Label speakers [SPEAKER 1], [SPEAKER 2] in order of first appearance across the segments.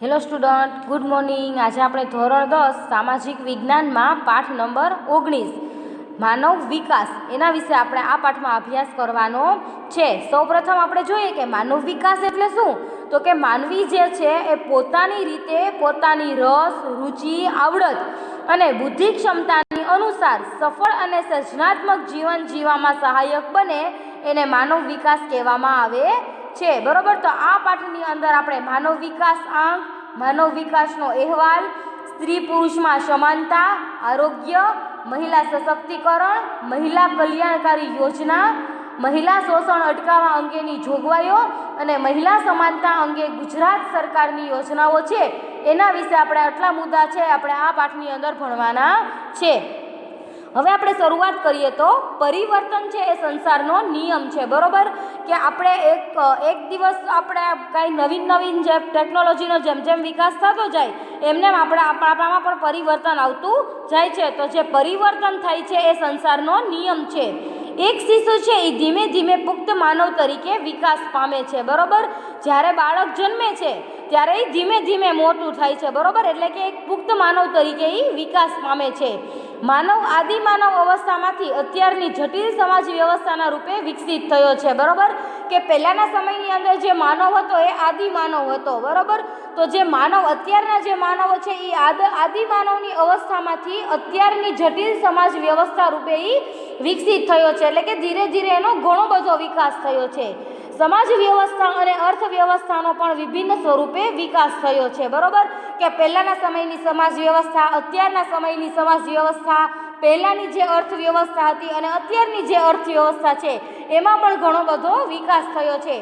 [SPEAKER 1] Hello student, good morning. આજે આપણે ધોરણ 10 સામાજિક વિજ્ઞાનમાં પાઠ નંબર 19 માનવ વિકાસ એના વિશે આપણે આ પાઠમાં અભ્યાસ કરવાનો છે. સૌપ્રથમ આપણે જોઈએ કે માનવ વિકાસ એટલે શું, તો કે માનવી જે છે એ પોતાની રીતે પોતાની રસ, રુચિ, આવડત અને બુદ્ધિ ક્ષમતાની અનુસાર સફળ અને સર્જનાત્મક જીવન જીવવામાં સહાયક બને એને માનવ વિકાસ કહેવામાં આવે છે. બરોબર. તો આ પાઠની અંદર આપણે માનવ વિકાસ આંક, માનવ વિકાસનો અહેવાલ, સ્ત્રી પુરુષમાં સમાનતા, આરોગ્ય, મહિલા સશક્તિકરણ, મહિલા કલ્યાણકારી યોજના, મહિલા શોષણ અટકાવવા અંગેની જોગવાઈઓ અને મહિલા સમાનતા અંગે ગુજરાત સરકારની યોજનાઓ છે એના વિશે આપણે આટલા મુદ્દા છે આપણે આ પાઠની અંદર ભણવાના છે. હવે આપણે શરૂઆત કરીએ તો પરિવર્તન છે એ સંસારનો નિયમ છે. બરોબર કે આપણે એક દિવસ આપણે કાંઈ નવીન જે ટેકનોલોજીનો જેમ જેમ વિકાસ થતો જાય એમને આપણામાં પણ પરિવર્તન આવતું જાય છે. તો જે પરિવર્તન થાય છે એ સંસારનો નિયમ છે. એક શિશુ છે એ ધીમે ધીમે પુખ્ત માનવ તરીકે વિકાસ પામે છે. બરોબર. જ્યારે બાળક જન્મે છે ત્યારે એ ધીમે ધીમે મોટું થાય છે. બરોબર. એટલે કે એક પુખ્ત માનવ તરીકે એ વિકાસ પામે છે. માનવ આદિમાનવ અવસ્થામાંથી અત્યારની જટિલ સમાજ વ્યવસ્થાના રૂપે વિકસિત થયો છે. બરોબર કે પહેલાંના સમયની અંદર જે માનવ હતો એ આદિમાનવ હતો. બરોબર. તો જે માનવ અત્યારના જે માનવો છે એ આદિમાનવની અવસ્થામાંથી અત્યારની જટિલ સમાજ વ્યવસ્થા રૂપે એ વિકસિત થયો છે. એટલે કે ધીરે ધીરે એનો ઘણો બધો વિકાસ થયો છે. સમાજ વ્યવસ્થા અને અર્થવ્યવસ્થાનો પણ વિભિન્ન સ્વરૂપે વિકાસ થયો છે. બરોબર કે પહેલાંના સમયની સમાજ વ્યવસ્થા, અત્યારના સમયની સમાજ વ્યવસ્થા, પહેલાંની જે અર્થવ્યવસ્થા હતી અને અત્યારની જે અર્થવ્યવસ્થા છે એમાં પણ ઘણો બધો વિકાસ થયો છે.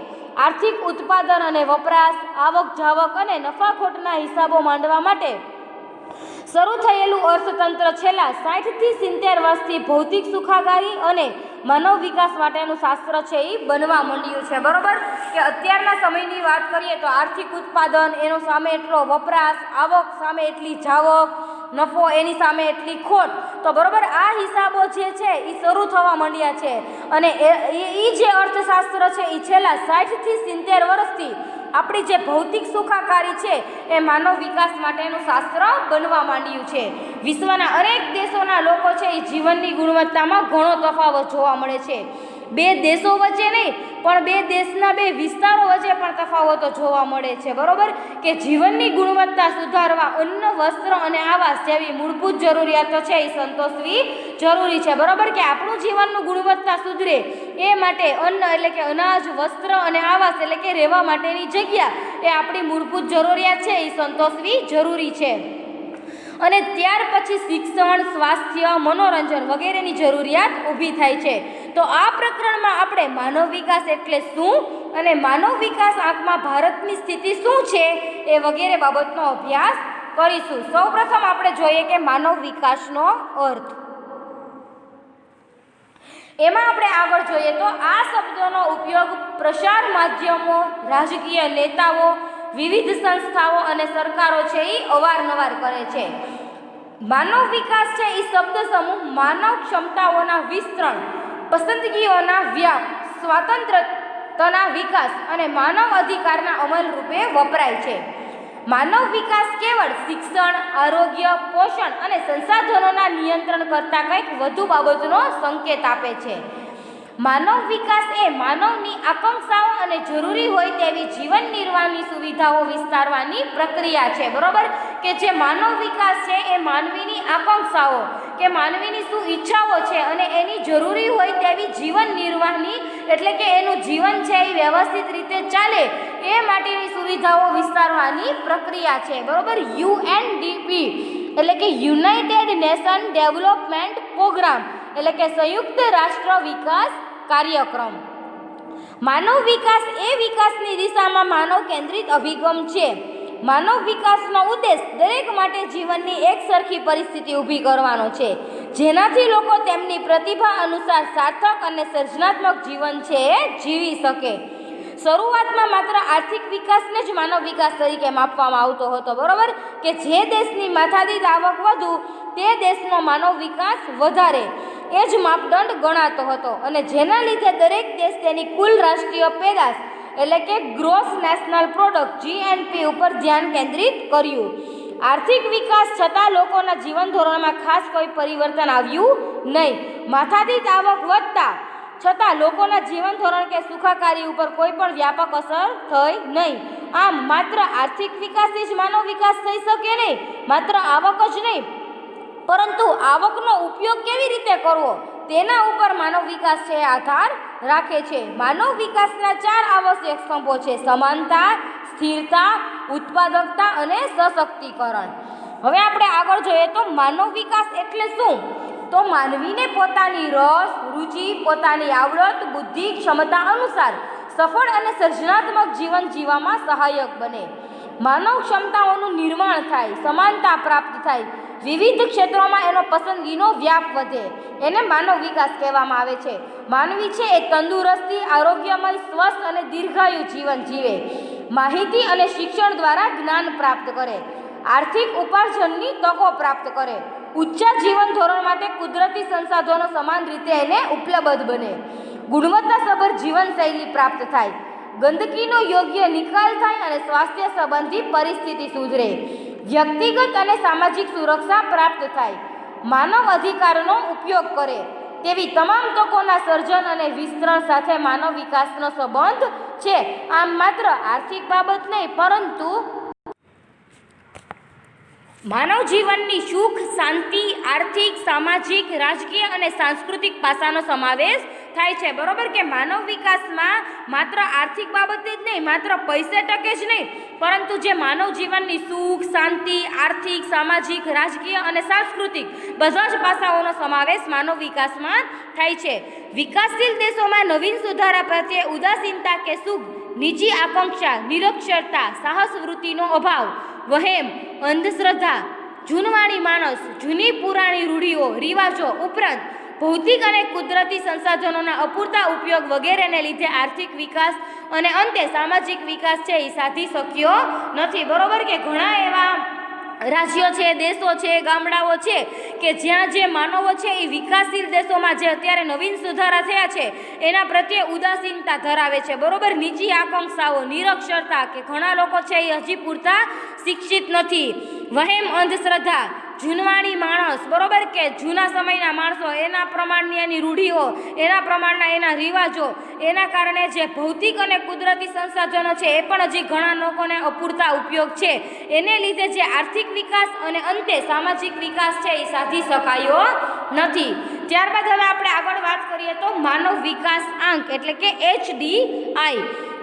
[SPEAKER 1] આર્થિક ઉત્પાદન અને વપરાશ, આવક જાવક અને નફાખોટના હિસાબો માંડવા માટે શરૂ થયેલું અર્થતંત્ર છેલ્લા 60થી 70 વર્ષથી ભૌતિક સુખાકારી અને માનવ વિકાસ માટેનું શાસ્ત્ર છે એ બનવા માંડ્યું છે. બરોબર કે અત્યારના સમયની વાત કરીએ તો આર્થિક ઉત્પાદન, એનો સામે એટલો વપરાશ, આવક સામે એટલી જાવક, નફો એની સામે એટલી ખોટ. તો બરોબર આ હિસાબો જે છે એ શરૂ થવા માંડ્યા છે અને એ જે અર્થશાસ્ત્ર છે એ છેલ્લા 60થી 70 વર્ષથી આપણી જે ભૌતિક સુખાકારી છે એ માનવ વિકાસ માટેનું શાસ્ત્ર બનવા માંડ્યું છે. વિશ્વના અનેક દેશોના લોકો છે એ જીવનની ગુણવત્તામાં ઘણો તફાવત જોવા મળે છે. બે દેશો વચ્ચે નહીં પણ બે દેશના બે વિસ્તારો વચ્ચે પણ તફાવતો જોવા મળે છે. બરોબર કે જીવનની ગુણવત્તા સુધારવા અન્ન, વસ્ત્ર અને આવાસ જેવી મૂળભૂત જરૂરિયાતો છે એ સંતોષવી જરૂરી છે. બરોબર કે આપણું જીવનનું ગુણવત્તા સુધરે એ માટે અન્ન એટલે કે અનાજ, વસ્ત્ર અને આવાસ એટલે કે રહેવા માટેની જગ્યા એ આપણી મૂળભૂત જરૂરિયાત છે એ સંતોષવી જરૂરી છે. અને ત્યાર પછી શિક્ષણ, સ્વાસ્થ્ય, મનોરંજન વગેરેની જરૂરિયાત ઊભી થાય છે. તો આ પ્રકરણમાં આપણે માનવ વિકાસ એટલે શું અને માનવ વિકાસ આંકમાં ભારતની સ્થિતિ શું છે એ વગેરે બાબતનો અભ્યાસ કરીશું. સૌપ્રથમ આપણે જોઈએ કે માનવ વિકાસનો અર્થ. એમાં આપણે આગળ જોઈએ તો આ શબ્દોનો ઉપયોગ પ્રસાર માધ્યમો, રાજકીય નેતાઓ, વિવિધ સંસ્થાઓ અને સરકારો છે એ અવારનવાર કરે છે. માનવ વિકાસ છે એ શબ્દ સમૂહ માનવ ક્ષમતાઓના વિસ્તરણ, પસંદગીઓના વ્યાપ, સ્વાતંત્રતાના વિકાસ અને માનવ અધિકારના અમલ રૂપે વપરાય છે. માનવ વિકાસ કેવળ શિક્ષણ, આરોગ્ય, પોષણ અને સંસાધનોના નિયંત્રણ કરતાં કંઈક વધુ બાબતનો સંકેત આપે છે. માનવ વિકાસ એ માનવની આકાંક્ષાઓ અને જરૂરી હોય તેવી જીવન નિર્વાહની સુવિધાઓ વિસ્તારવાની પ્રક્રિયા છે. બરોબર કે જે માનવ વિકાસ છે એ માનવીની આકાંક્ષાઓ કે માનવીની શું ઈચ્છાઓ છે અને એની જરૂરી હોય તેવી જીવન નિર્વાહની એટલે કે એનું જીવન છે એ વ્યવસ્થિત રીતે ચાલે એ માટેની સુવિધાઓ વિસ્તારવાની પ્રક્રિયા છે. બરોબર. UNDP એટલે કે યુનાઇટેડ નેશન ડેવલપમેન્ટ પ્રોગ્રામ એટલે કે સંયુક્ત રાષ્ટ્ર વિકાસ કાર્યક્રમ. માનવ વિકાસ એ વિકાસની દિશામાં માનવ કેન્દ્રિત અભિગમ છે. માનવ વિકાસનો ઉદ્દેશ દરેક માટે જીવનની એક સરખી પરિસ્થિતિ ઊભી કરવાનો છે જેનાથી લોકો તેમની પ્રતિભા અનુસાર સાર્થક અને સર્જનાત્મક જીવન છે એ જીવી શકે. શરૂઆતમાં માત્ર આર્થિક વિકાસને જ માનવ વિકાસ તરીકે માપવામાં આવતો હતો. બરોબર કે જે દેશની માથાદીઠ આવક વધુ તે દેશનો માનવ વિકાસ વધારે એ જ માપદંડ ગણાતો હતો અને જેના લીધે દરેક દેશ તેની કુલ રાષ્ટ્રીય પેદાશ એટલે કે ગ્રોસ નેશનલ પ્રોડક્ટ GNP ઉપર ધ્યાન કેન્દ્રિત કર્યું. આર્થિક વિકાસ છતાં લોકોના જીવન ધોરણમાં ખાસ કોઈ પરિવર્તન આવ્યું નહીં. માથાદીઠ આવક વધતા છતાં લોકોના જીવન ધોરણ કે સુખાકારી ઉપર કોઈ પણ વ્યાપક અસર થઈ નહીં. આમ માત્ર આર્થિક વિકાસથી જ માનવ વિકાસ થઈ શકે નહીં, માત્ર આવક જ નહીં, પરંતુ આવકનો ઉપયોગ કેવી રીતે કરવો તેના ઉપર માનવ વિકાસ છે આધાર રાખે છે. માનવ વિકાસના 4 આવશ્યક સ્તંભો છે: સમાનતા, સ્થિરતા, ઉત્પાદકતા અને સશક્તિકરણ. હવે આપણે આગળ જોઈએ તો માનવ વિકાસ એટલે શું? તો માનવીને પોતાની રસ, રુચિ, પોતાની આવડત, બુદ્ધિ, ક્ષમતા અનુસાર સફળ અને સર્જનાત્મક જીવન જીવવામાં સહાયક બને. માનવ ક્ષમતાઓનું નિર્માણ થાય, સમાનતા પ્રાપ્ત થાય, વિવિધ ક્ષેત્રોમાં એનો પસંદગીનો વ્યાપ વધે, એને માનવ વિકાસ કહેવામાં આવે છે. માનવી છે એ તંદુરસ્તી, આરોગ્યમય, સ્વસ્થ અને દીર્ઘાયુ જીવન જીવે, માહિતી અને શિક્ષણ દ્વારા જ્ઞાન પ્રાપ્ત કરે, આર્થિક ઉપાર્જનની તકો પ્રાપ્ત કરે, ઊંચા જીવન ધોરણ માટે કુદરતી સંસાધનો સમાન રીતે એને ઉપલબ્ધ બને, ગુણવત્તાસભર જીવનશૈલી પ્રાપ્ત થાય, ગંદકીનો યોગ્ય નિકાલ થાય અને સ્વાસ્થ્ય સંબંધી પરિસ્થિતિ સુધરે, વ્યક્તિગત અને સામાજિક સુરક્ષા પ્રાપ્ત થાય, માનવ અધિકારનો ઉપયોગ કરે તેવી તમામ તકોના સર્જન અને વિસ્તરણ સાથે માનવ વિકાસનો સંબંધ છે. આમ માત્ર આર્થિક બાબત નહીં, પરંતુ માનવ જીવનની સુખ, શાંતિ, આર્થિક, સામાજિક, રાજકીય અને સાંસ્કૃતિક પાસાનો સમાવેશ થાય છે. બરોબર કે માનવ વિકાસમાં માત્ર આર્થિક બાબતે જ નહીં, માત્ર પૈસે ટકે જ નહીં, પરંતુ જે માનવ જીવનની સુખ, શાંતિ, આર્થિક, સામાજિક, રાજકીય અને સાંસ્કૃતિક બધા જ પાસાઓનો સમાવેશ માનવ વિકાસમાં થાય છે. વિકાસશીલ દેશોમાં નવીન સુધારા પ્રત્યે ઉદાસીનતા કે સુખ, નીચી આકાંક્ષા, નિરક્ષરતા, સાહસ વૃત્તિનો અભાવ, વહેમ, અંધશ્રદ્ધા, જૂનવાણી માણસ, જૂની પુરાણી રૂઢિઓ, રિવાજો ઉપરાંત ભૌતિક અને કુદરતી સંસાધનોના અપૂરતા ઉપયોગ વગેરેને લીધે આર્થિક વિકાસ અને અંતે સામાજિક વિકાસ છે એ સાધી શક્યો નથી. બરોબર કે ઘણા એવા રાજ્યો છે, દેશો છે, ગામડાઓ છે કે જ્યાં જે માનવો છે એ વિકાસશીલ દેશોમાં જે અત્યારે નવીન સુધારા થયા છે એના પ્રત્યે ઉદાસીનતા ધરાવે છે. બરોબર, નીચી આકાંક્ષાઓ, નિરક્ષરતા કે ઘણા લોકો છે એ હજી પૂરતા શિક્ષિત નથી, વહેમ, અંધશ્રદ્ધા, જૂનવાણી માણસ, બરોબર કે જૂના સમયના માણસો, એના પ્રમાણની એની રૂઢિઓ, એના પ્રમાણના એના રિવાજો, એના કારણે જે ભૌતિક અને કુદરતી સંસાધનો છે એ પણ હજી ઘણા લોકોને અપૂરતા ઉપયોગ છે. એને લીધે જે આર્થિક વિકાસ અને અંતે સામાજિક વિકાસ છે એ સાધી શકાયો નથી. ત્યારબાદ હવે આપણે આગળ વાત કરીએ તો માનવ વિકાસ આંક એટલે કે HDI.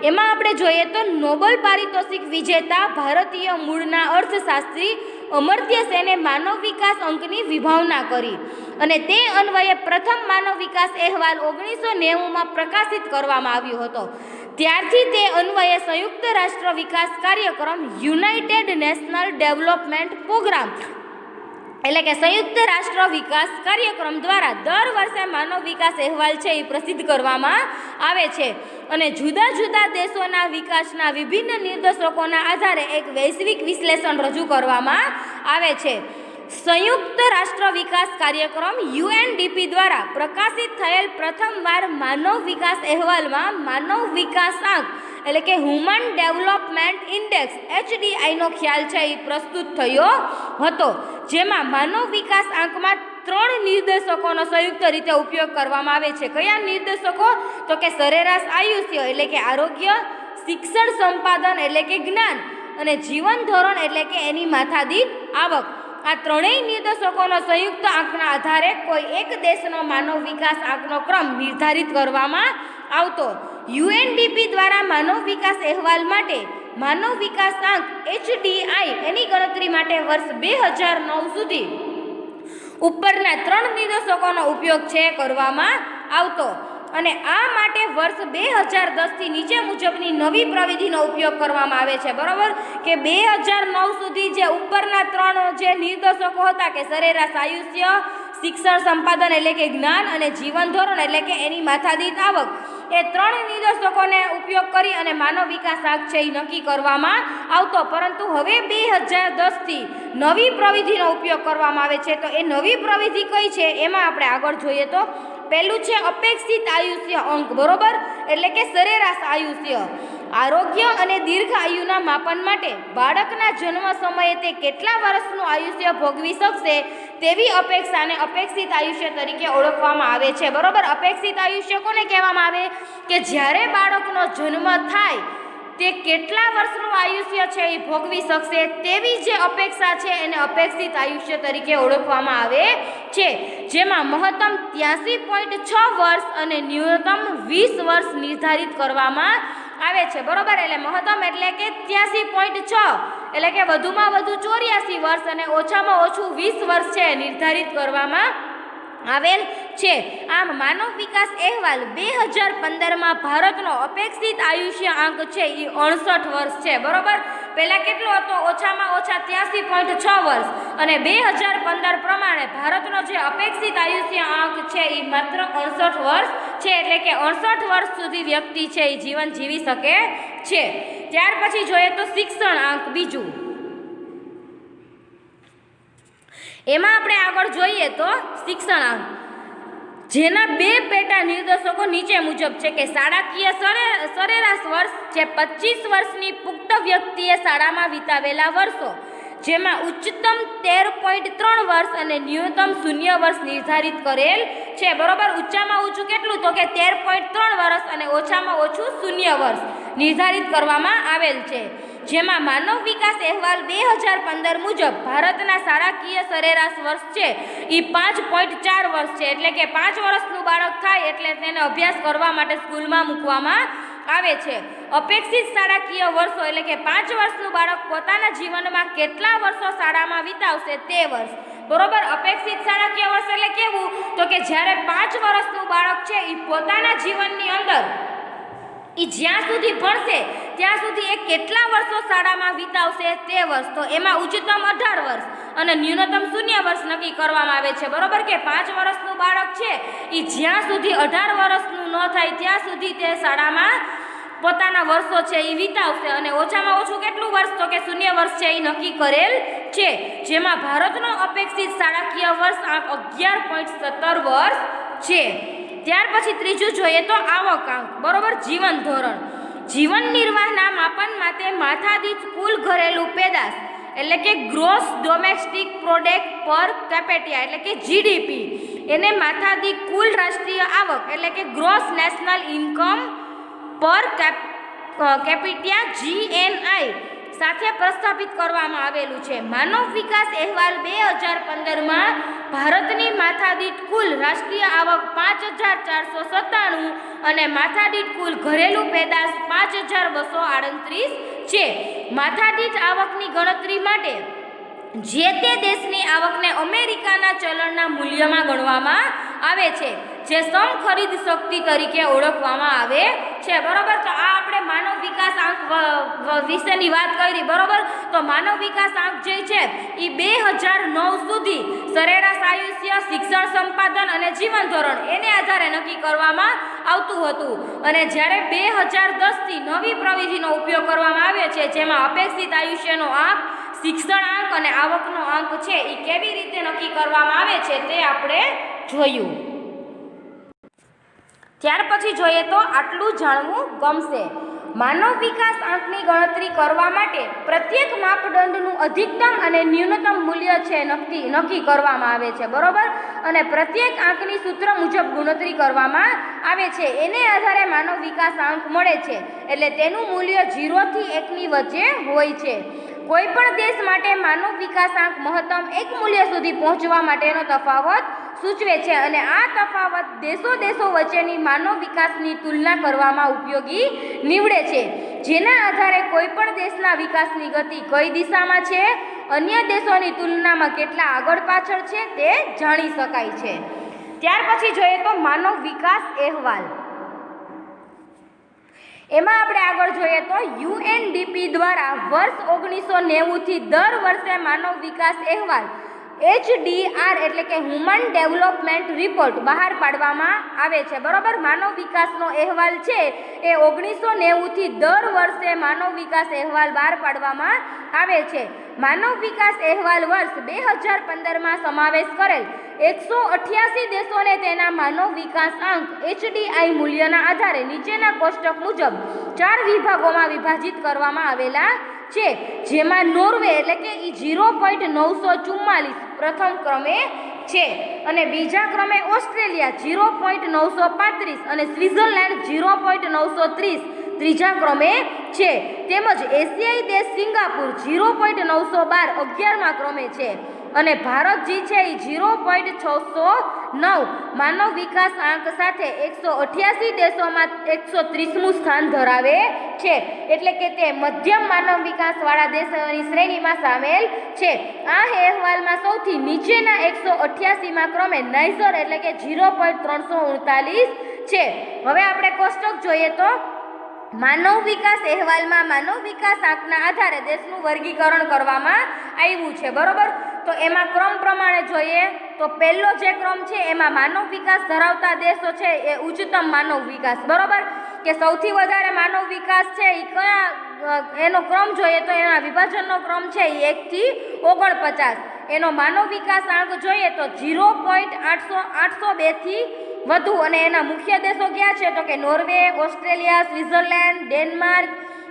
[SPEAKER 1] એમાં આપણે જોઈએ તો નોબેલ પારિતોષિક વિજેતા ભારતીય મૂળના અર્થશાસ્ત્રી અમર્ત્ય સેને માનવ વિકાસ અંકની વિભાવના કરી અને તે અન્વયે પ્રથમ માનવ વિકાસ અહેવાલ 1990માં પ્રકાશિત કરવામાં આવ્યો હતો. ત્યારથી તે અન્વયે સંયુક્ત રાષ્ટ્ર વિકાસ કાર્યક્રમ યુનાઇટેડ નેશનલ ડેવલપમેન્ટ પ્રોગ્રામ એટલે કે સંયુક્ત રાષ્ટ્ર વિકાસ કાર્યક્રમ દ્વારા દર વર્ષે માનવ વિકાસ અહેવાલ છે એ પ્રસિદ્ધ કરવામાં આવે છે અને જુદા જુદા દેશોના વિકાસના વિભિન્ન નિર્દેશકોના આધારે એક વૈશ્વિક વિશ્લેષણ રજૂ કરવામાં આવે છે. સંયુક્ત રાષ્ટ્ર વિકાસ કાર્યક્રમ UNDP દ્વારા પ્રકાશિત થયેલ પ્રથમવાર માનવ વિકાસ અહેવાલમાં માનવ વિકાસાંક એટલે કે હ્યુમન ડેવલપમેન્ટ ઇન્ડેક્સ HDIનો ખ્યાલ છે એ પ્રસ્તુત થયો હતો, જેમાં માનવ વિકાસ આંકમાં 3 નિર્દેશકોનો સંયુક્ત રીતે ઉપયોગ કરવામાં આવે છે. કયા નિર્દેશકો? તો કે સરેરાશ આયુષ્ય એટલે કે આરોગ્ય, શિક્ષણ સંપાદન એટલે કે જ્ઞાન અને જીવન ધોરણ એટલે કે એની માથાદીઠ આવક. આ ત્રણેય નિર્દેશકોનો સંયુક્ત આંકના આધારે કોઈ એક દેશનો માનવ વિકાસ આંકનો ક્રમ નિર્ધારિત કરવામાં આવતો. UNDP દ્વારા માનવ વિકાસ અહેવાલ માટે માનવ વિકાસ આંક HDI એની ગણતરી માટે વર્ષ 2009 સુધી ઉપરના 3 નિર્દેશકોનો ઉપયોગ છે કરવામાં આવતો અને આ માટે વર્ષ 2010થી નીચે મુજબની નવી પ્રવિધિનો ઉપયોગ કરવામાં આવે છે. બરોબર કે 2009 સુધી જે ઉપરના 3 જે નિર્દેશકો હતા કે સરેરાશ આયુષ્ય, શિક્ષણ સંપાદન એટલે કે જ્ઞાન અને જીવન ધોરણ એટલે કે એની માથાદીઠ આવક, એ 3 નિર્દેશકોને ઉપયોગ કરી અને માનવ વિકાસ આંક છે એ નક્કી કરવામાં આવતો. પરંતુ હવે 2010થી નવી પ્રવિધિનો ઉપયોગ કરવામાં આવે છે. તો એ નવી પ્રવિધિ કઈ છે એમાં આપણે આગળ જોઈએ તો પહેલું છે અપેક્ષિત આયુષ્ય અંક, બરોબર, એટલે કે સરેરાશ આયુષ્ય. આરોગ્ય અને દીર્ઘ આયુના માપન માટે બાળકના જન્મ સમયે તે કેટલા વર્ષનું આયુષ્ય ભોગવી શકશે તેવી અપેક્ષાને અપેક્ષિત આયુષ્ય તરીકે ઓળખવામાં આવે છે, બરોબર. અપેક્ષિત આયુષ્ય કોને કહેવામાં આવે કે જ્યારે બાળકનો જન્મ થાય તે કેટલા વર્ષનું આયુષ્ય છે એ ભોગવી શકશે તેવી જે અપેક્ષા છે એને અપેક્ષિત આયુષ્ય તરીકે ઓળખવામાં આવે છે, જેમાં મહત્તમ 83.6 વર્ષ અને ન્યૂનતમ 20 વર્ષ નિર્ધારિત કરવામાં આવે છે, બરોબર. એટલે મહત્તમ એટલે કે 83.6 એટલે કે વધુમાં વધુ 84 વર્ષ અને ઓછામાં ઓછું 20 વર્ષ છે નિર્ધારિત કરવામાં આવેલ છે. આમ માનવ વિકાસ અહેવાલ 2015માં ભારતનો અપેક્ષિત આયુષ્ય આંક છે એ 68 વર્ષ છે, બરોબર. પહેલા કેટલો હતો? ઓછામાં ઓછા 83.6 વર્ષ અને 2015 પ્રમાણે ભારતનો જે અપેક્ષિત આયુષ્ય આંક છે એ માત્ર 68 વર્ષ છે, એટલે કે 68 વર્ષ સુધી વ્યક્તિ છે એ જીવન જીવી શકે છે. ત્યાર પછી જોઈએ તો શિક્ષણ આંક બીજું, એમાં આપણે આગળ જોઈએ તો શિક્ષણ આંક જેના બે પેટા નિર્દેશકો નીચે મુજબ છે કે શાળાકીય સરેરાશ વર્ષ જે 25 વર્ષની પુખ્ત વ્યક્તિએ શાળામાં વિતાવેલા વર્ષો, જેમાં ઉચ્ચતમ 13.3 વર્ષ અને ન્યૂનતમ 0 વર્ષ નિર્ધારિત કરેલ છે, બરોબર. ઊંચામાં ઊંચું કેટલું? તો કે 13.3 વર્ષ અને ઓછામાં ઓછું 0 વર્ષ નિર્ધારિત કરવામાં આવેલ છે, જેમાં માનવ વિકાસ અહેવાલ 2015 મુજબ ભારતના શાળાકીય સરેરાશ વર્ષ છે એ 5.4 વર્ષ છે, એટલે કે 5 વર્ષનું બાળક થાય એટલે તેને અભ્યાસ કરવા માટે સ્કૂલમાં મૂકવામાં આવે છે. અપેક્ષિત શાળાકીય વર્ષો એટલે કે 5 વર્ષનું બાળક પોતાના જીવનમાં કેટલા વર્ષો શાળામાં વિતાવશે તે વર્ષ, બરોબર. અપેક્ષિત શાળાકીય વર્ષ એટલે કેવું? તો કે જ્યારે 5 વર્ષનું બાળક છે એ પોતાના જીવનની અંદર એ જ્યાં સુધી ભણશે ત્યાં સુધી એ કેટલા વર્ષો શાળામાં વિતાવશે તે વર્ષ, તો એમાં ઉચ્ચતમ 18 વર્ષ અને ન્યૂનતમ 0 વર્ષ નક્કી કરવામાં આવે છે, બરોબર. કે 5 વર્ષનું બાળક છે એ જ્યાં સુધી 18 વર્ષનું ન થાય ત્યાં સુધી તે શાળામાં પોતાના વર્ષો છે એ વિતાવશે અને ઓછામાં ઓછું કેટલું વર્ષ? તો કે 0 વર્ષ છે એ નક્કી કરેલ છે, જેમાં ભારતનો અપેક્ષિત શાળાકીય વર્ષ આંક 11.17 વર્ષ છે. ત્યાર પછી ત્રીજું જોઈએ તો આવક આંક, બરોબર. જીવન ધોરણ, જીવન નિર્વાહના માપન માટે માથાદીઠ કુલ ઘરેલું પેદાશ એટલે કે ગ્રોસ ડોમેસ્ટિક પ્રોડક્ટ પર કેપિટા એટલે કે જીડીપી, એને માથાદીઠ કુલ રાષ્ટ્રીય આવક એટલે કે ગ્રોસ નેશનલ ઇન્કમ પર કેપિટા GNI સાથે પ્રસ્થાપિત કરવામાં આવેલું છે. માનવ વિકાસ અહેવાલ 2015માં ભારતની માથાદીઠ કુલ રાષ્ટ્રીય આવક 5,497 અને માથાદીઠ કુલ ઘરેલું પેદાશ 5,238 છે. માથાદીઠ આવકની ગણતરી માટે જે તે દેશની આવકને અમેરિકાના ચલણના મૂલ્યમાં ગણવામાં આવે છે, જે સમ ખરીદ શક્તિ તરીકે ઓળખવામાં આવે છે, બરોબર. તો આ આપણે માનવ વિકાસ આંક વિશેની વાત કરી, બરોબર. તો માનવ વિકાસ આંક જે છે એ 2009 સુધી સરેરાશ આયુષ્ય, શિક્ષણ સંપાદન અને જીવન ધોરણ એને આધારે નક્કી કરવામાં આવતું હતું અને જ્યારે 2010થી નવી પ્રવિધિનો ઉપયોગ કરવામાં આવ્યો છે, જેમાં અપેક્ષિત આયુષ્યનો આંક, શિક્ષણ આંક અને આવકનો આંક છે એ કેવી રીતે નક્કી કરવામાં આવે છે તે આપણે જોયું. ત્યાર પછી જોઈએ તો આટલું જાણવું ગમશે. માનવ વિકાસ આંકની ગણતરી કરવા માટે પ્રત્યેક માપદંડનું અધિકતમ અને ન્યૂનતમ મૂલ્ય છે નક્કી કરવામાં આવે છે, બરોબર. અને પ્રત્યેક આંકની સૂત્ર મુજબ ગણતરી કરવામાં આવે છે, એને આધારે માનવ વિકાસ આંક મળે છે, એટલે તેનું મૂલ્ય 0 થી 1 ની વચ્ચે હોય છે. કોઈ પણ દેશ માટે માનવ વિકાસ આંક મહત્તમ એક મૂલ્ય સુધી પહોંચવા માટેનો તફાવત સૂચવે છે અને આ તફાવત દેશો વચ્ચેની માનવ વિકાસની તુલના કરવામાં ઉપયોગી નીવડે છે, જેના આધારે કોઈ પણ દેશના વિકાસની ગતિ કઈ દિશામાં છે, અન્ય દેશોની તુલનામાં કેટલા આગળ પાછળ છે તે જાણી શકાય છે. ત્યાર પછી જોઈએ તો માનવ વિકાસ અહેવાલ, એમાં આપણે આગળ જોઈએ તો UNDP દ્વારા વર્ષ 1990થી દર વર્ષે માનવ વિકાસ અહેવાલ HDR એટલે કે હ્યુમન ડેવલપમેન્ટ રિપોર્ટ બહાર પાડવામાં આવે છે, બરોબર. માનવ વિકાસનો અહેવાલ છે એ 1990થી દર વર્ષે માનવ વિકાસ અહેવાલ બહાર પાડવામાં આવે છે. માનવ વિકાસ અહેવાલ વર્ષ 2015માં સમાવેશ કરેલ 188 દેશોને તેના માનવ વિકાસ આંક HDI મૂલ્યના આધારે નીચેના કોષ્ટક મુજબ 4 વિભાગોમાં વિભાજિત કરવામાં આવેલા છે, જેમાં નોર્વે એટલે કે 0.944 પ્રથમ ક્રમે છે અને બીજા ક્રમે ઓસ્ટ્રેલિયા 0.935 અને સ્વિટ્ઝરલેન્ડ 0.930 ત્રીજા ક્રમે છે, તેમજ એશિયાઈ દેશ સિંગાપુર 0.912 11મા ક્રમે છે અને ભારત જે છે એ 0.609 માનવ વિકાસ આંક સાથે 188 દેશોમાં 130મું સ્થાન ધરાવે છે, એટલે કે તે મધ્યમ માનવ વિકાસવાળા દેશોની શ્રેણીમાં સામેલ છે. આ અહેવાલમાં સૌથી નીચેના 188મા ક્રમે નાઇજર એટલે કે 0.339 છે. હવે આપણે કોષ્ટક જોઈએ તો માનવ વિકાસ અહેવાલમાં માનવ વિકાસ આંકના આધારે દેશનું વર્ગીકરણ કરવામાં આવ્યું છે, બરોબર. તો એમાં ક્રમ પ્રમાણે જોઈએ તો પહેલો જે ક્રમ છે એમાં માનવ વિકાસ ધરાવતા દેશો છે એ ઉચ્ચતમ માનવ વિકાસ, બરોબર, કે સૌથી વધારે માનવ વિકાસ છે એ કયા એનો ક્રમ જોઈએ તો એના વિભાજનનો ક્રમ છે એ 1 થી 49. એનો માનવ વિકાસ આંક જોઈએ તો 0.802 થી વધુ અને એના મુખ્ય દેશો ક્યાં છે તો કે Norway, Australia, Switzerland, Denmark,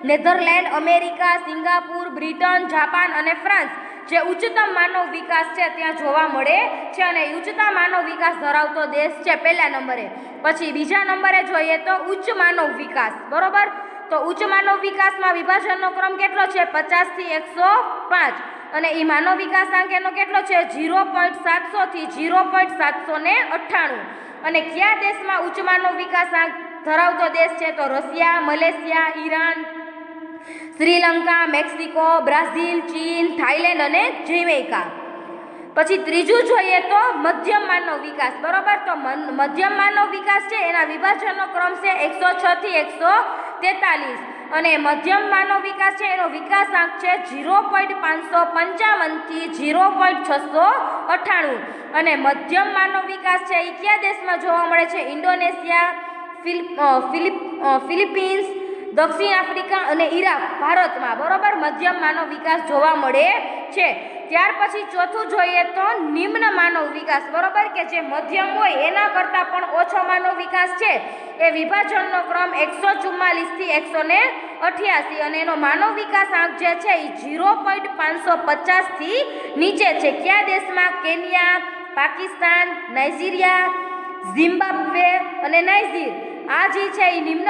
[SPEAKER 1] Netherland, America, Singapore, Britain, Japan અને ફ્રાન્સ જે ઉચ્ચતમ માનવ વિકાસ છે ત્યાં જોવા મળે છે અને ઉચ્ચતમ માનવ વિકાસ ધરાવતો દેશ છે પહેલા નંબરે. પછી બીજા નંબરે જોઈએ તો ઉચ્ચ માનવ વિકાસ, બરોબર. તો ઉચ્ચ માનવ વિકાસમાં વિભાજનનો ક્રમ કેટલો છે 50 થી 105 અને એ માનવ વિકાસ આંક એનો કેટલો છે 0.700 થી 0.798 અને કયા દેશમાં ઉચ્ચ માનવ વિકાસ આંક ધરાવતો દેશ છે તો Russia, Malaysia, Iran, Sri Lanka, Mexico, Brazil, ચીન, થાઈલેન્ડ અને જમૈકા. પછી ત્રીજું જોઈએ તો મધ્યમ માનવ વિકાસ, બરોબર. તો મધ્યમ માનવ વિકાસ છે એના વિભાજનનો ક્રમ છે 106 થી 143 અને મધ્યમ માનવ વિકાસ છે એનો વિકાસ આંક છે 0.555 થી 0.698 અને મધ્યમ માનવ વિકાસ છે એ કયા દેશમાં જોવા મળે છે ઇન્ડોનેશિયા, ફિલિપિન્સ, દક્ષિણ આફ્રિકા અને ઈરાક ભારતમાં, બરોબર, મધ્યમ માનવ વિકાસ જોવા મળે છે. ત્યાર પછી ચોથું જોઈએ તો નિમ્ન માનવ વિકાસ, બરોબર, કે જે મધ્યમ હોય એના કરતાં પણ ઓછો માનવ વિકાસ છે એ વિભાજનનો ક્રમ 144 થી 188 અને એનો માનવ વિકાસ આંક જે છે એ 0.550 થી નીચે છે. કયા દેશમાં કેન્યા, પાકિસ્તાન, નાઇજીરિયા, ઝિમ્બાબ્વે અને નાઇજીર આ જે છે એ નિમ્ન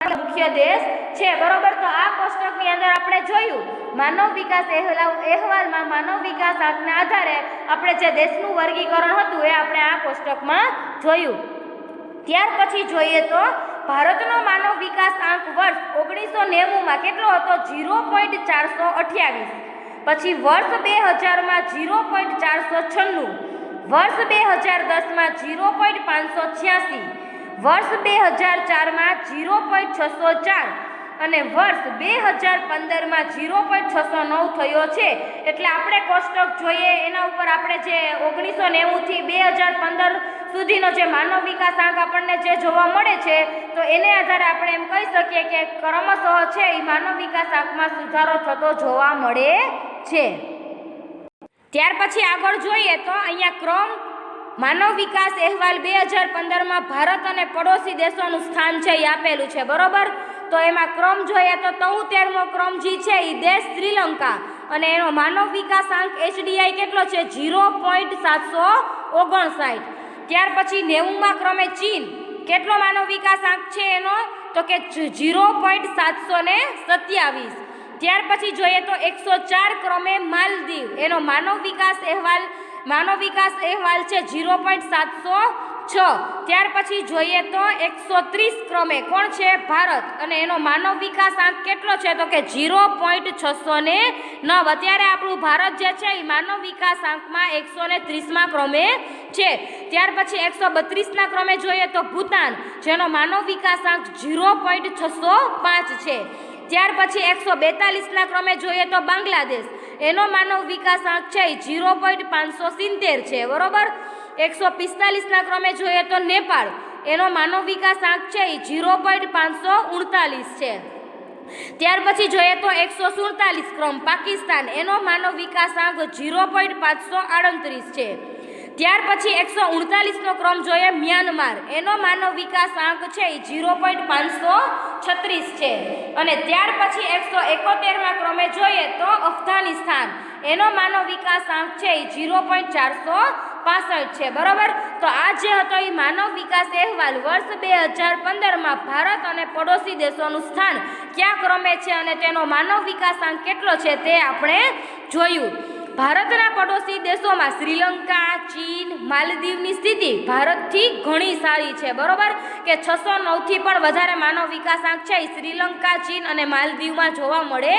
[SPEAKER 1] મુખ્ય દેશ છે, બરોબર. તો આ કોષ્ટકની અંદર આપણે જોયું માનવ વિકાસ અહેવાલમાં માનવ વિકાસ આંકના આધારે આપણે જે દેશનું વર્ગીકરણ હતું એ આપણે આ કોષ્ટકમાં જોયું. ત્યાર પછી જોઈએ તો ભારતનો માનવ વિકાસ આંક વર્ષ 1990માં કેટલો હતો 0.428, પછી વર્ષ 2000માં 0.496, વર્ષ 2010માં 0.586, વર્ષ 2004માં 0.604 અને વર્ષ 2015માં 0.609 થયો છે. એટલે આપણે કોષ્ટક જોઈએ એના ઉપર આપણે જે 1990 થી 2015 સુધીનો જે માનવ વિકાસ આંક આપણને જે જોવા મળે છે તો એને આધારે આપણે એમ કહી શકીએ કે ક્રમશઃ છે એ માનવ વિકાસ આંકમાં સુધારો થતો જોવા મળે છે. ત્યાર પછી આગળ જોઈએ તો અહીંયા ક્રમ માનવ વિકાસ અહેવાલ 2015માં ભારત અને પડોશી દેશોનું સ્થાન છે એ આપેલું છે, બરોબર. તો એમાં ક્રમ જોઈએ તો 73મો ક્રમ જે છે એ દેશ શ્રીલંકા અને એનો માનવ વિકાસ આંક HDI કેટલો છે 0.759. ત્યાર પછી 90મા ક્રમે ચીન, કેટલો માનવ વિકાસ આંક છે એનો તો કે 0.727. ત્યાર પછી જોઈએ તો 104 ક્રમે માલદીવ, એનો માનવ વિકાસ અહેવાલ છે 0.706. ત્યાર પછી જોઈએ તો 130 ક્રમે કોણ છે ભારત અને એનો માનવ વિકાસ આંક કેટલો છે તો કે 0.609. અત્યારે આપણું ભારત જે છે એ માનવ વિકાસ આંકમાં 130મા ક્રમે છે. ત્યાર પછી 132ના ક્રમે જોઈએ તો ભૂતાન, જેનો માનવ વિકાસ આંક 0.605 છે. ત્યાર પછી 142ના ક્રમે જોઈએ તો બાંગ્લાદેશ, એનો માનવ વિકાસ આંક છે 0.570 છે, બરોબર. 145ના ક્રમે જોઈએ તો નેપાળ, એનો માનવ વિકાસ આંક છે 0.539 છે. ત્યાર પછી જોઈએ તો 147 ક્રમ પાકિસ્તાન, એનો માનવ વિકાસ આંક 0.538 છે. ત્યાર પછી 139નો ક્રમ જોઈએ મ્યાનમાર, એનો માનવ વિકાસાંક છે એ 0.536 છે. અને ત્યાર પછી 171મા ક્રમે જોઈએ તો અફઘાનિસ્તાન, એનો માનવ વિકાસાંક છે એ 0.465 છે. બરોબર, તો આ જે હતો એ માનવ વિકાસ અહેવાલ વર્ષ 2015માં ભારત અને પડોશી દેશોનું સ્થાન કયા ક્રમે છે અને તેનો માનવ વિકાસાંક કેટલો છે તે આપણે જોયું. ભારતના પડોશી દેશોમાં શ્રીલંકા, ચીન, માલદીવની સ્થિતિ ભારતથી ઘણી સારી છે. બરોબર, કે 609થી પણ વધારે માનવ વિકાસાંક છે એ શ્રીલંકા, ચીન અને માલદીવમાં જોવા મળે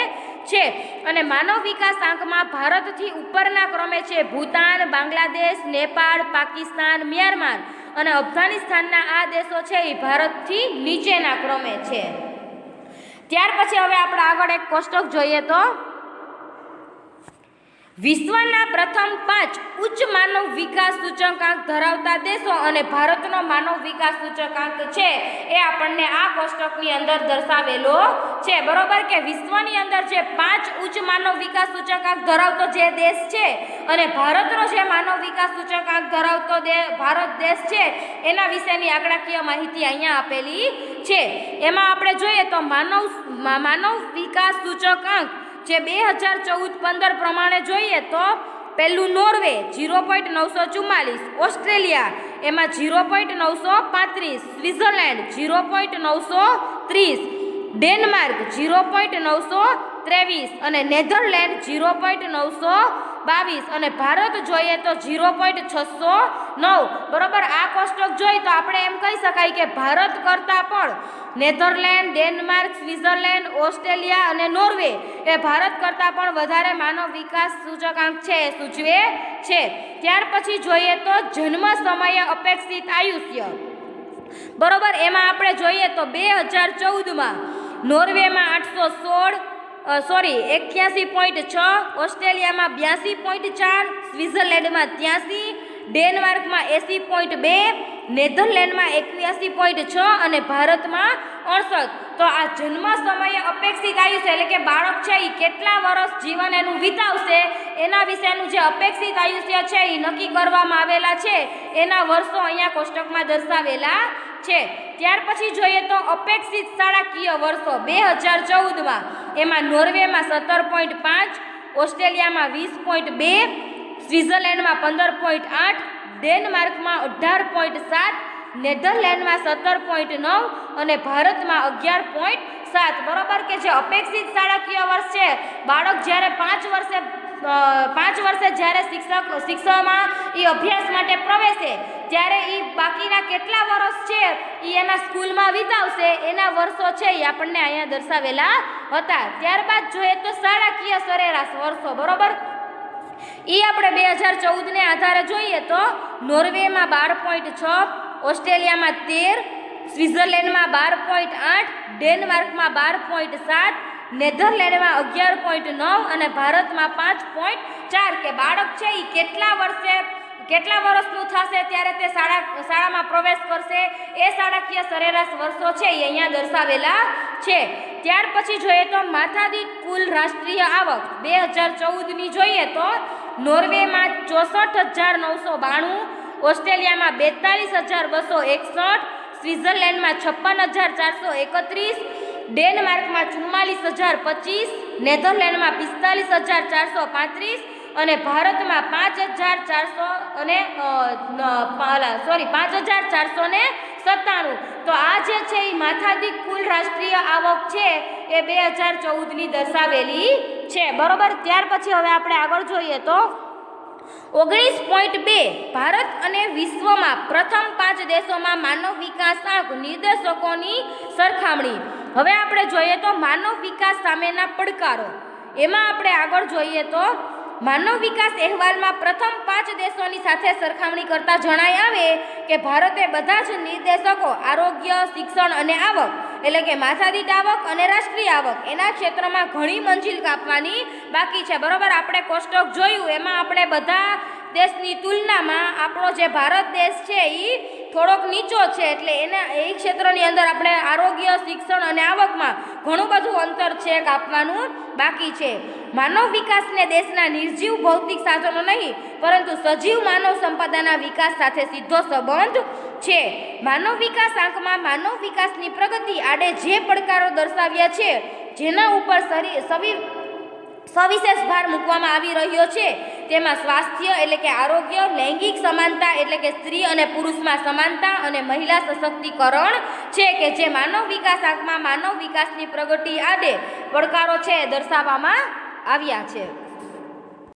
[SPEAKER 1] છે. અને માનવ વિકાસાંકમાં ભારતથી ઉપરના ક્રમે છે ભૂતાન, બાંગ્લાદેશ, નેપાળ, પાકિસ્તાન, મ્યાનમાર અને અફઘાનિસ્તાનના આ દેશો છે એ ભારતથી નીચેના ક્રમે છે. ત્યાર પછી હવે આપણે આગળ એક કોષ્ટક જોઈએ તો વિશ્વના પ્રથમ 5 ઉચ્ચ માનવ વિકાસ સૂચકાંક ધરાવતા દેશો અને ભારતનો માનવ વિકાસ સૂચકાંક છે એ આપણને આ કોષ્ટકની અંદર દર્શાવેલો છે. બરોબર, કે વિશ્વની અંદર જે 5 ઉચ્ચ માનવ વિકાસ સૂચકાંક ધરાવતો જે દેશ છે અને ભારતનો જે માનવ વિકાસ સૂચકાંક ધરાવતો ભારત દેશ છે એના વિશેની આંકડાકીય માહિતી અહીંયા આપેલી છે. એમાં આપણે જોઈએ તો માનવ વિકાસ સૂચકાંક જે 2014-15 પ્રમાણે જોઈએ તો પહેલું નોર્વે 0.944, ઓસ્ટ્રેલિયા એમાં 0.935, સ્વિટ્ઝરલેન્ડ 0.930, ડેનમાર્ક 0.923 અને નેધરલેન્ડ 0.922 અને ભારત જોઈએ તો 0.609. બરોબર, આ કોષ્ટક જોઈએ તો આપણે એમ કહી શકાય કે ભારત કરતાં પણ નેધરલેન્ડ, ડેનમાર્ક, સ્વિટ્ઝરલેન્ડ, ઓસ્ટ્રેલિયા અને નોર્વે એ ભારત કરતાં પણ વધારે માનવ વિકાસ સૂચકાંક છે એ સૂચવે છે. ત્યાર પછી જોઈએ તો જન્મ સમયે અપેક્ષિત આયુષ્ય. બરોબર, એમાં આપણે જોઈએ તો 2014માં નોર્વેમાં 81.6, ઓસ્ટ્રેલિયામાં 82.4, સ્વિટ્ઝરલેન્ડમાં 83, ડેનમાર્કમાં 80.2, નેધરલેન્ડમાં 81.6 અને ભારતમાં 68. તો આ જન્મ સમયે અપેક્ષિત આયુષ્ય એટલે કે બાળક છે એ કેટલા વર્ષ જીવન એનું વિતાવશે એના વિશેનું જે અપેક્ષિત આયુષ્ય છે એ નક્કી કરવામાં આવેલા છે. એના વર્ષો અહીંયા કોષ્ટકમાં દર્શાવેલા છે. ત્યાર પછી જોઈએ તો અપેક્ષિત શાળાકીય વર્ષો 2014માં એમાં નોર્વેમાં 17.5, ઓસ્ટ્રેલિયામાં 20.2, સ્વિટ્ઝરલેન્ડમાં 15.8, ડેનમાર્કમાં 18.7, નેધરલેન્ડમાં 17.9 અને ભારતમાં 11.7. બરોબર, કે જે અપેક્ષિત શાળાકીય વર્ષ છે બાળક જ્યારે 5 વર્ષે જ્યારે શિક્ષણમાં એ અભ્યાસ માટે પ્રવેશે ત્યારે એ બાકીના કેટલા વર્ષ છે એ એના સ્કૂલમાં વિતાવશે એના વર્ષો છે એ આપણને અહીંયા દર્શાવેલા હતા. ત્યારબાદ જોઈએ તો શાળાકીય સરેરાશ વર્ષો. બરોબર, એ આપણે 2014ને આધારે જોઈએ તો નોર્વેમાં 12.6, ઓસ્ટ્રેલિયામાં 13, સ્વિટ્ઝરલેન્ડમાં 12.8, ડેનમાર્કમાં 12.7, નેધરલેન્ડમાં 11.9 અને ભારતમાં 5.4. કે બાળક છે એ કેટલા વર્ષનું થશે ત્યારે તે શાળામાં પ્રવેશ કરશે એ શાળાકીય સરેરાશ વર્ષો છે એ અહીંયા દર્શાવેલા છે. ત્યાર પછી જોઈએ તો માથાદીઠ કુલ રાષ્ટ્રીય આવક 2014ની જોઈએ તો નોર્વેમાં 64,992, ઓસ્ટ્રેલિયામાં 42,261, સ્વિટ્ઝરલેન્ડમાં 56,431, ડેનમાર્કમાં 44,025, નેધરલેન્ડમાં 45,435 અને ભારતમાં 5,497. તો આ જે છે એ માથાદીઠ કુલ રાષ્ટ્રીય આવક છે એ 2014ની દર્શાવેલી છે. બરોબર, ત્યાર પછી હવે આપણે આગળ જોઈએ તો 19.2 ભારત અને વિશ્વમાં પ્રથમ 5 દેશોમાં માનવ વિકાસાંક નિર્દેશકોની સરખામણી. હવે આપણે જોઈએ તો માનવ વિકાસ સામેના પડકારો. એમાં આપણે આગળ જોઈએ તો માનવ વિકાસ અહેવાલમાં પ્રથમ 5 દેશોની સાથે સરખામણી કરતા જણાય આવે કે ભારતે બધા જ નિર્દેશકો આરોગ્ય, શિક્ષણ અને આવક એટલે કે માથાદીઠ આવક અને રાષ્ટ્રીય આવક એના ક્ષેત્રમાં ઘણી મંજિલ કાપવાની બાકી છે. બરોબર, આપણે કોષ્ટક જોયું એમાં આપણે બધા દેશની તુલનામાં આપણો જે ભારત દેશ છે એ થોડોક નીચો છે, એટલે એ ક્ષેત્રની અંદર આપણે આરોગ્ય, શિક્ષણ અને આવકમાં ઘણું બધું અંતર છે કાપવાનું બાકી છે. માનવ વિકાસને દેશના નિર્જીવ ભૌતિક સાધનો નહીં પરંતુ સજીવ માનવ સંપદાના વિકાસ સાથે સીધો સંબંધ છે. માનવ વિકાસ આંકમાં માનવ વિકાસની પ્રગતિ આડે જે પડકારો દર્શાવ્યા છે, જેના ઉપર સવિશેષ ભાર મૂકવામાં આવી રહ્યો છે, તેમાં સ્વાસ્થ્ય એટલે કે આરોગ્ય, લૈંગિક સમાનતા એટલે કે સ્ત્રી અને પુરુષમાં સમાનતા અને મહિલા સશક્તિકરણ છે, કે જે માનવ વિકાસ આંકમાં માનવ વિકાસની પ્રગતિ આડે પડકારો છે દર્શાવવામાં આવ્યા છે.